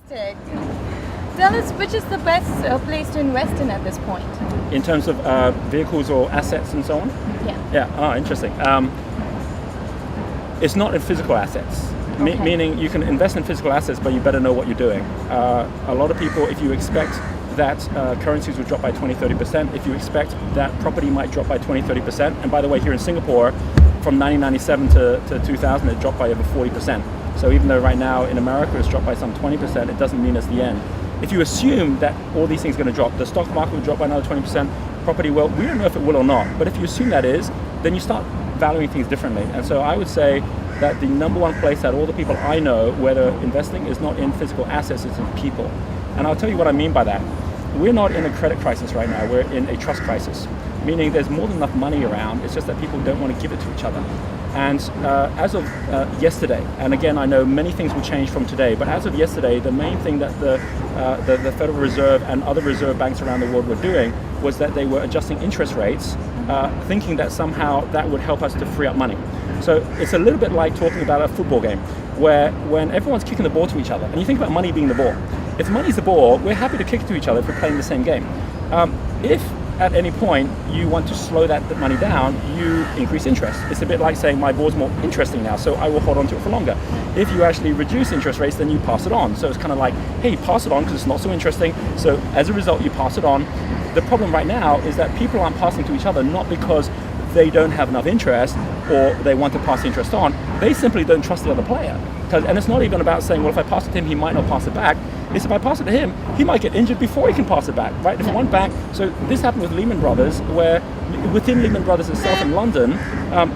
Fantastic. Tell us, which is the best place to invest in at this point? In terms of vehicles or assets and so on? Yeah. Yeah, interesting. It's not in physical assets, Okay. meaning you can invest in physical assets, but you better know what you're doing. A lot of people, if you expect that currencies will drop by 20-30%, if you expect that property might drop by 20-30%, and by the way, here in Singapore, from 1997 to 2000, it dropped by over 40%. So even though right now in America it's dropped by some 20%, it doesn't mean it's the end. If you assume that all these things are going to drop, the stock market will drop by another 20%, property will, we don't know if it will or not, but if you assume that is, then you start valuing things differently. And so I would say that the number one place that all the people I know where they're investing is not in physical assets, it's in people. And I'll tell you what I mean by that. We're not in a credit crisis right now, we're in a trust crisis. Meaning there's more than enough money around, it's just that people don't want to give it to each other. And as of yesterday, and again I know many things will change from today, but as of yesterday, the main thing that the Federal Reserve and other reserve banks around the world were doing was that they were adjusting interest rates, thinking that somehow that would help us to free up money. So it's a little bit like talking about a football game, where when everyone's kicking the ball to each other, and you think about money being the ball. If money's the ball, we're happy to kick it to each other if we're playing the same game. If at any point you want to slow that money down, you increase interest. It's a bit like saying my ball's more interesting now, so I will hold on to it for longer. If you actually reduce interest rates, then you pass it on. So it's kind of like, hey, pass it on because it's not so interesting. So as a result, you pass it on. The problem right now is that people aren't passing to each other, not because they don't have enough interest or they want to pass the interest on. They simply don't trust the other player. And it's not even about saying, well, if I pass it to him, he might not pass it back. It's if I pass it to him, he might get injured before he can pass it back, right? If one bank, so this happened with Lehman Brothers, where within Lehman Brothers itself in London,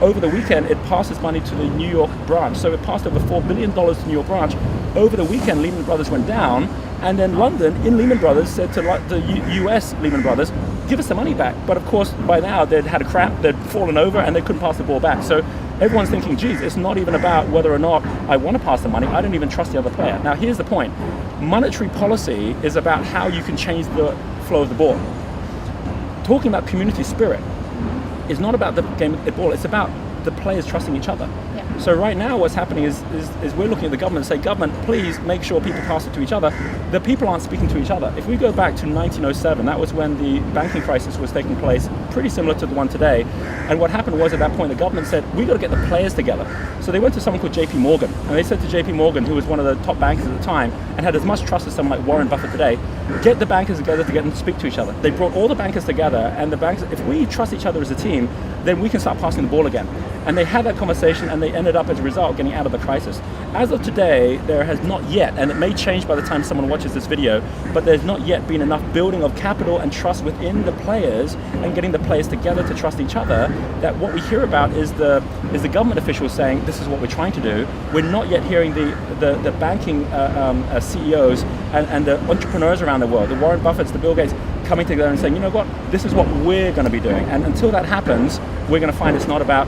over the weekend, it passes money to the New York branch. So it passed over $4 billion to the New York branch. Over the weekend, Lehman Brothers went down, and then London, in Lehman Brothers, said to the US Lehman Brothers, give us the money back. But of course, by now, they'd had a crap, they'd fallen over, and they couldn't pass the ball back. So everyone's thinking, geez, it's not even about whether or not I want to pass the money, I don't even trust the other player. Now, here's the point. Monetary policy is about how you can change the flow of the ball. Talking about community spirit is not about the game of the ball, it's about the players trusting each other. Yeah. So right now what's happening is we're looking at the government and say, government, please make sure people pass it to each other. The people aren't speaking to each other. If we go back to 1907, that was when the banking crisis was taking place, pretty similar to the one today. And what happened was at that point, the government said, we got to get the players together. So they went to someone called JP Morgan, and they said to JP Morgan, who was one of the top bankers at the time, and had as much trust as someone like Warren Buffett today, get the bankers together to get them to speak to each other. They brought all the bankers together, and the banks, if we trust each other as a team, then we can start passing the ball again. And they had that conversation, and they ended up, as a result, getting out of the crisis. As of today, there has not yet, and it may change by the time someone watches this video, but there's not yet been enough building of capital and trust within the players and getting the players together to trust each other, that what we hear about is the government officials saying, this is what we're trying to do. We're not yet hearing the banking CEOs and the entrepreneurs around the world, the Warren Buffetts, the Bill Gates, coming together and saying, you know what, this is what we're going to be doing. And until that happens, we're going to find it's not about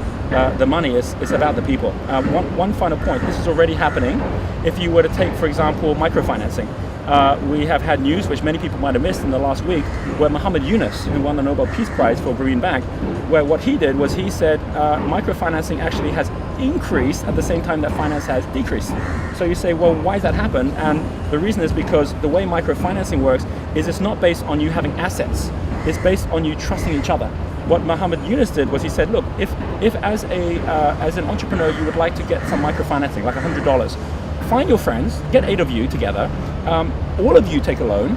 the money, it's about the people. One final point, this is already happening. If you were to take, for example, microfinancing, we have had news, which many people might have missed in the last week, where Muhammad Yunus, who won the Nobel Peace Prize for Green Bank, where what he did was he said microfinancing actually has increased at the same time that finance has decreased. So you say, well, why does that happen? And the reason is because the way microfinancing works is it's not based on you having assets, it's based on you trusting each other. What Muhammad Yunus did was he said, look, if as an entrepreneur you would like to get some microfinancing, like $100, find your friends, get 8 of you together, all of you take a loan,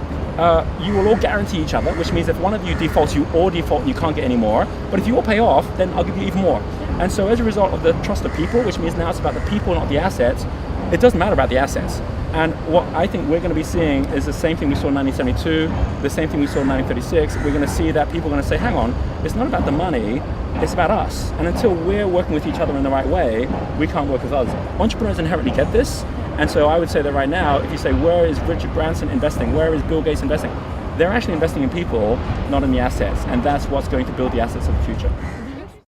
you will all guarantee each other, which means if one of you defaults, you all default and you can't get any more. But if you all pay off, then I'll give you even more. And so as a result of the trust of people, which means now it's about the people, not the assets, it doesn't matter about the assets. And what I think we're going to be seeing is the same thing we saw in 1972, the same thing we saw in 1936. We're going to see that people are going to say, hang on, it's not about the money, it's about us. And until we're working with each other in the right way, we can't work with others. Entrepreneurs inherently get this. And so I would say that right now, if you say, where is Richard Branson investing? Where is Bill Gates investing? They're actually investing in people, not in the assets. And that's what's going to build the assets of the future.